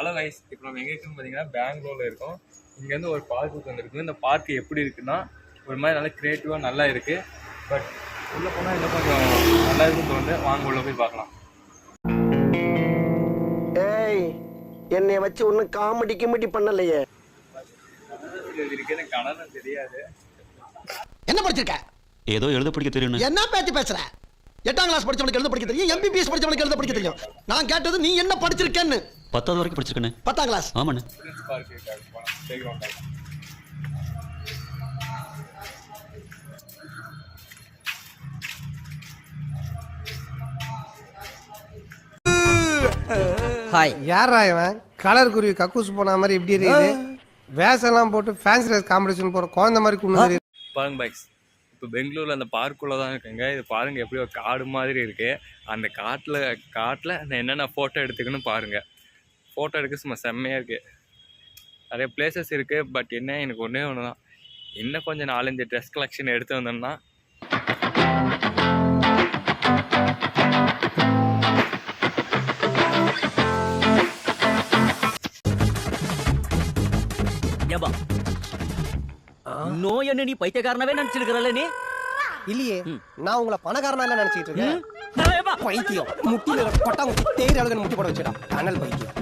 Hello guys, இப்போ நம்ம எங்கே இருக்குன்னு பார்த்தீங்கன்னா பெங்களூரில் இருக்கோம். இங்கேருந்து ஒரு பார்க்குக்கு வந்துருக்கு. இந்த பார்க்கு எப்படி இருக்குன்னா ஒரு மாதிரி நல்லா க்ரியேட்டிவாக நல்லா இருக்குது. பட் உள்ளே போனால் இன்னும் கொஞ்சம் நல்லா இருக்குன்னு தோணுது. வாங்க உள்ளே போய் பார்க்கலாம். ஏய், என்னை வச்சு ஒன்றும் காமெடி கிமெடி பண்ணலையே. எனக்கு கணவன் தெரியாது. என்ன படிச்சிருக்க? ஏதோ எழுத படிக்க தெரியும். என்ன பேச்சு பேசுற? 8ஆம் கிளாஸ் படிச்சவனுக்கு எழுத படிக்க தெரியும், MBBS படிச்சவனுக்கு எழுத படிக்க தெரியும். நான் கேட்டது நீ என்ன படிச்சிருக்கேன்னு. 10வது வரைக்கும் படிச்சிருக்கேன். 10ஆம் கிளாஸ்? ஆமாண்ணே. Park play ground. ஹாய். யாரா இவன்? கலர் குருவி கக்கூஸ் போன மாதிரி இப்படி இருக்குது. வேஷம்லாம் போட்டு ஃபேன்சி ரேஸ் காம்படிஷன் போற குழந்தை மாதிரி கொண்டு பாருங்க பைக்ஸ், இப்போ பெங்களூரில் அந்த பார்க்குள்ளே தான் இருக்குங்க. இது பாருங்கள், எப்படி ஒரு காடு மாதிரி இருக்குது. அந்த காட்டில் நான் என்னென்ன ஃபோட்டோ எடுத்துக்கணும் பாருங்கள். ஃபோட்டோ எடுக்க சும்மா செம்மையாக இருக்குது. நிறைய பிளேசஸ் இருக்குது. பட் என்ன, எனக்கு ஒன்றே ஒன்று தான், இன்னும் கொஞ்சம் 4-5 ட்ரெஸ் கலெக்ஷன் எடுத்து வந்தோம்னா நோய் என்ன நீ பைத்தியக்காரனவே நினைச்சிருக்கிறல்ல நீ? இல்லையே, நான் உங்களை பணக்காரனா இல்ல நினைச்சிட்டு இருக்கேன். பைத்தியம் முட்டியில கொட்டா முட்டி தேயிற அளவுக்கு முட்டி போட வச்சுடா. அனல் பைத்தியம்.